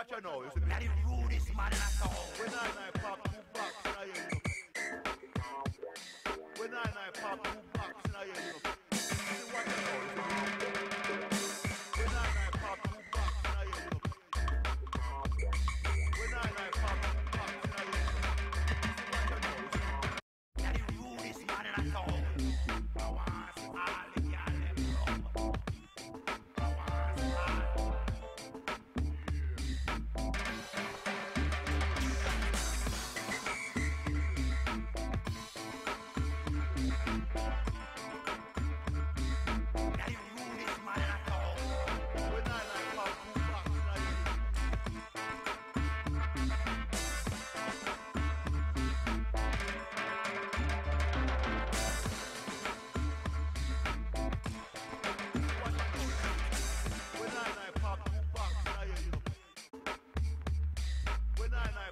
watch you know. You see me? The rudest man in a town. When I pop 2 box in a year, you know. When I pop 2 box in a year, you know. You see what you know. When I pop 2 box in a year, you know. When I pop 2 box in a year, you know. You see what you know. The rudest man in a town. I want all the girl them love. I want all.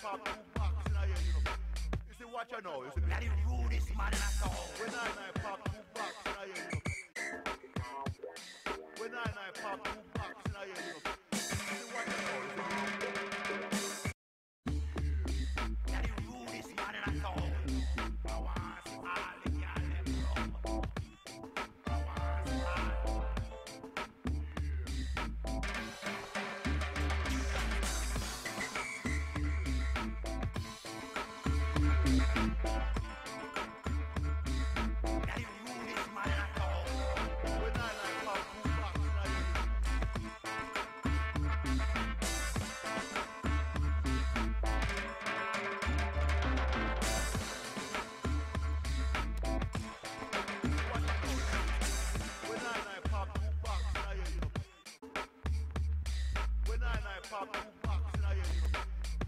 Pop 2 box in a year, you know. You see what you know. You see me? The rudest man in a town. When I pop 2 box in a year, you know. When I pop 2 box in a year, you know. You see what you know. The rudest man in a town. I want all the girl them love. I want all. Pop 2 box in a year, you know.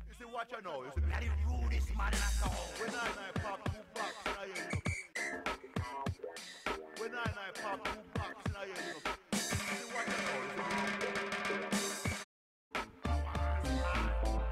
You see what you know. You see me? The rudest man in a town. When I pop 2 box in a year, you know. When I pop 2 box in a year, you know. You see what you know. I want all.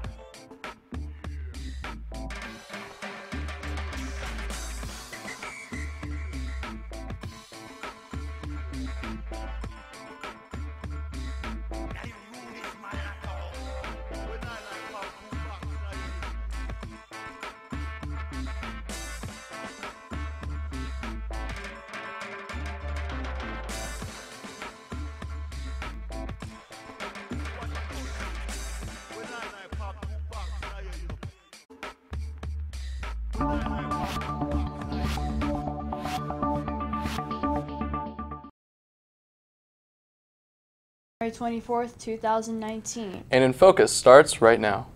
January 24th, 2019. And INFocus starts right now.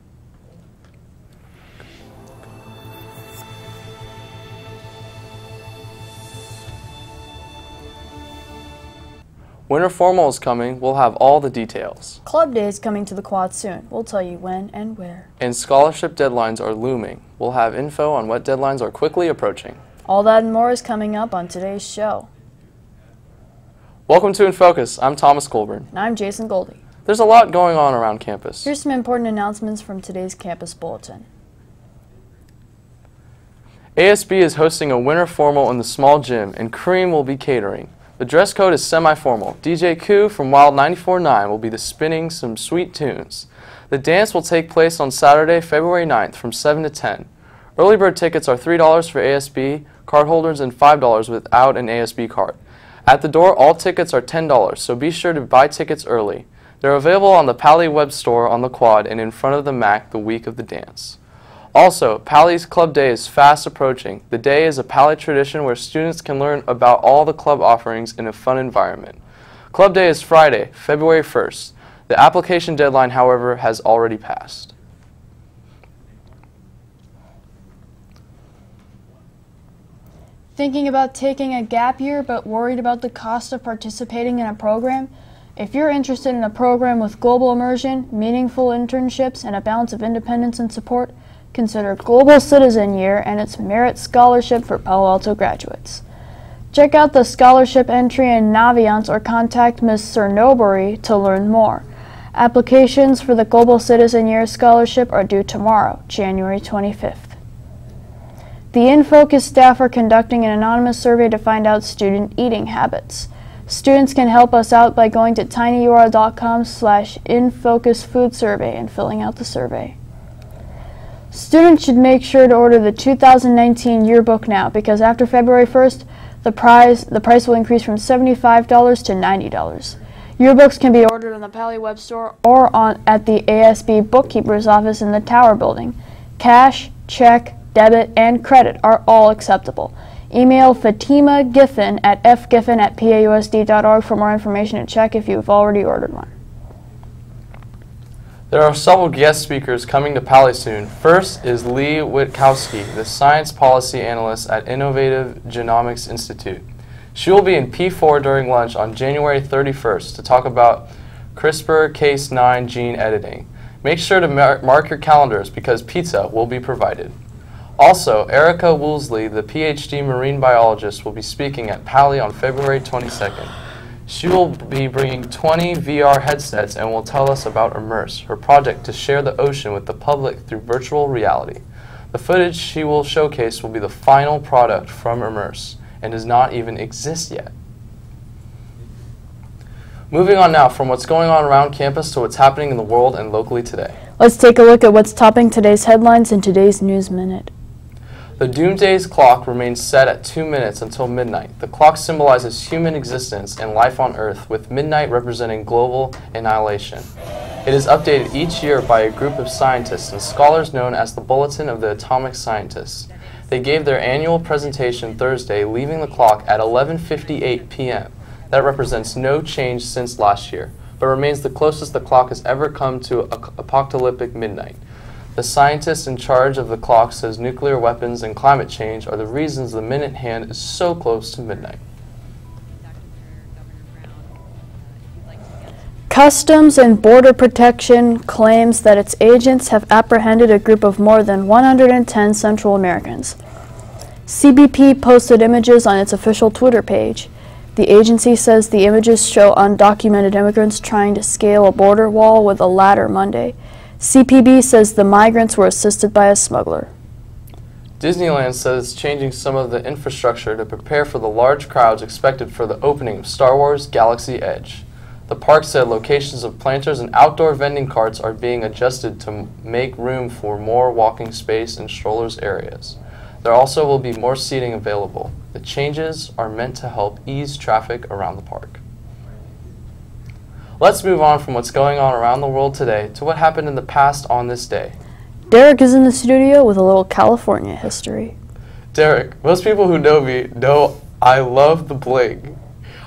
Winter Formal is coming. We'll have all the details. Club Day is coming to the quad soon. We'll tell you when and where. And scholarship deadlines are looming. We'll have info on what deadlines are quickly approaching. All that and more is coming up on today's show. Welcome to INFocus. I'm Thomas Colburn. And I'm Jason Goldie. There's a lot going on around campus. Here's some important announcements from today's campus bulletin. ASB is hosting a winter formal in the small gym, and Cream will be catering. The dress code is semi-formal. DJ Koo from Wild 94.9 will be spinning some sweet tunes. The dance will take place on Saturday, February 9th from 7 to 10. Early bird tickets are $3 for ASB, cardholders, and $5 without an ASB card. At the door, all tickets are $10, so be sure to buy tickets early. They're available on the Pally web store on the quad and in front of the MAC the week of the dance. Also, Pally's Club Day is fast approaching. The day is a Pally tradition where students can learn about all the club offerings in a fun environment. Club Day is Friday, February 1st. The application deadline, however, has already passed. Thinking about taking a gap year but worried about the cost of participating in a program? If you're interested in a program with global immersion, meaningful internships, and a balance of independence and support, consider Global Citizen Year and its Merit Scholarship for Palo Alto graduates. Check out the scholarship entry in Naviance or contact Ms. Cernobori to learn more. Applications for the Global Citizen Year Scholarship are due tomorrow, January 25th. The INFocus staff are conducting an anonymous survey to find out student eating habits. Students can help us out by going to tinyurl.com/INFocusFoodSurvey and filling out the survey. Students should make sure to order the 2019 yearbook now, because after February 1st, the price will increase from $75 to $90. Yearbooks can be ordered on the Pally Web Store or at the ASB Bookkeeper's office in the Tower Building. Cash, check, debit, and credit are all acceptable. Email Fatima Giffen at fgiffen@pausd.org for more information and check if you've already ordered one. There are several guest speakers coming to Pally soon. First is Lee Witkowski, the Science Policy Analyst at Innovative Genomics Institute. She will be in P4 during lunch on January 31st to talk about CRISPR-Cas9 gene editing. Make sure to mark your calendars because pizza will be provided. Also, Erica Woolsey, the PhD marine biologist, will be speaking at Pally on February 22nd. She will be bringing 20 VR headsets and will tell us about Immerse, her project to share the ocean with the public through virtual reality. The footage she will showcase will be the final product from Immerse and does not even exist yet. Moving on now from what's going on around campus to what's happening in the world and locally today. Let's take a look at what's topping today's headlines in today's News Minute. The Doomsday's clock remains set at 2 minutes until midnight. The clock symbolizes human existence and life on Earth, with midnight representing global annihilation. It is updated each year by a group of scientists and scholars known as the Bulletin of the Atomic Scientists. They gave their annual presentation Thursday, leaving the clock at 11:58 p.m. That represents no change since last year, but remains the closest the clock has ever come to apocalyptic midnight. The scientist in charge of the clock says nuclear weapons and climate change are the reasons the minute hand is so close to midnight. Customs and Border Protection claims that its agents have apprehended a group of more than 110 Central Americans. CBP posted images on its official Twitter page. The agency says the images show undocumented immigrants trying to scale a border wall with a ladder Monday. CPB says the migrants were assisted by a smuggler. Disneyland says it's changing some of the infrastructure to prepare for the large crowds expected for the opening of Star Wars Galaxy Edge. The park said locations of planters and outdoor vending carts are being adjusted to make room for more walking space and strollers areas. There also will be more seating available. The changes are meant to help ease traffic around the park. Let's move on from what's going on around the world today to what happened in the past on this day. Derek is in the studio with a little California history. Derek, most people who know me know I love the bling.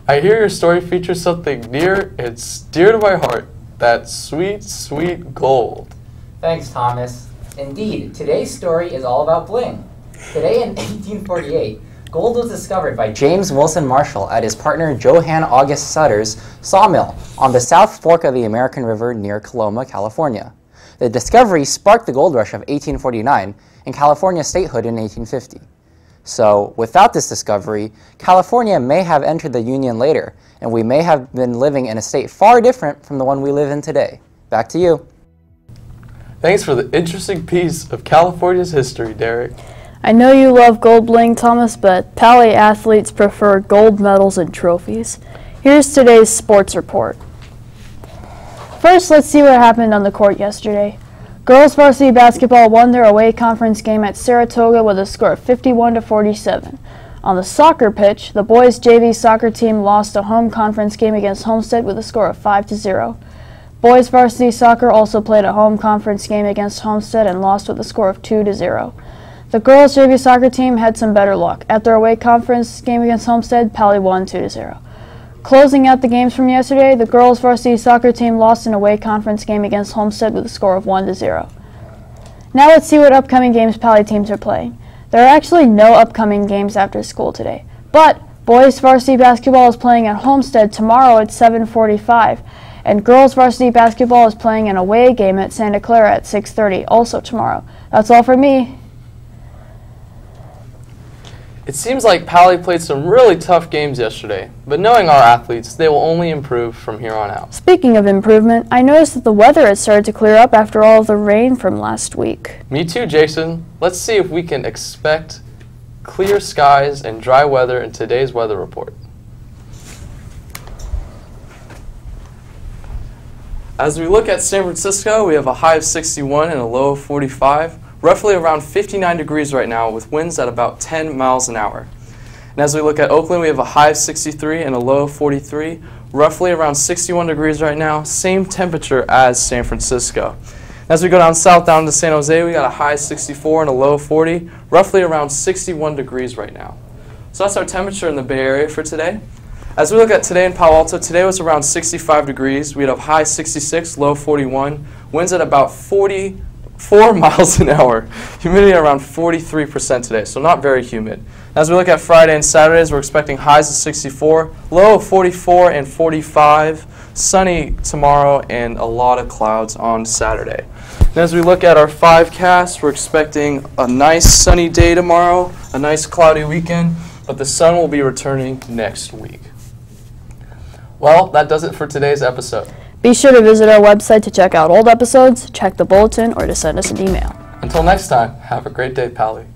I hear your story features something near and dear to my heart, that sweet, sweet gold. Thanks, Thomas. Indeed, today's story is all about bling. Today in 1848, gold was discovered by James Wilson Marshall at his partner Johann August Sutter's sawmill on the South Fork of the American River near Coloma, California. The discovery sparked the gold rush of 1849 and California statehood in 1850. So, without this discovery, California may have entered the Union later, and we may have been living in a state far different from the one we live in today. Back to you. Thanks for the interesting piece of California's history, Derek. I know you love gold bling, Thomas, but Pally athletes prefer gold medals and trophies. Here's today's sports report. First, let's see what happened on the court yesterday. Girls varsity basketball won their away conference game at Saratoga with a score of 51-47. On the soccer pitch, the boys JV soccer team lost a home conference game against Homestead with a score of 5-0. Boys varsity soccer also played a home conference game against Homestead and lost with a score of 2-0. The girls JV soccer team had some better luck. At their away conference game against Homestead, Pally won 2-0. Closing out the games from yesterday, the girls varsity soccer team lost an away conference game against Homestead with a score of 1-0. Now let's see what upcoming games Pally teams are playing. There are actually no upcoming games after school today, but boys varsity basketball is playing at Homestead tomorrow at 7:45, and girls varsity basketball is playing an away game at Santa Clara at 6:30, also tomorrow. That's all from me. It seems like Pally played some really tough games yesterday, but knowing our athletes, they will only improve from here on out. Speaking of improvement, I noticed that the weather has started to clear up after all of the rain from last week. Me too, Jason. Let's see if we can expect clear skies and dry weather in today's weather report. As we look at San Francisco, we have a high of 61 and a low of 45, roughly around 59 degrees right now with winds at about 10 miles an hour. And as we look at Oakland, we have a high of 63 and a low of 43, roughly around 61 degrees right now, same temperature as San Francisco. As we go down south, down to San Jose, we got a high of 64 and a low of 40, roughly around 61 degrees right now. So that's our temperature in the Bay Area for today. As we look at today in Palo Alto, today was around 65 degrees. We had a high 66, low 41, winds at about 44 miles an hour. Humidity around 43% today, so not very humid. As we look at Friday and Saturdays, we're expecting highs of 64, low of 44 and 45, sunny tomorrow, and a lot of clouds on Saturday. And as we look at our 5cast, we're expecting a nice sunny day tomorrow, a nice cloudy weekend, but the sun will be returning next week. Well, that does it for today's episode. Be sure to visit our website to check out old episodes, check the bulletin, or to send us an email. Until next time, have a great day, Pally.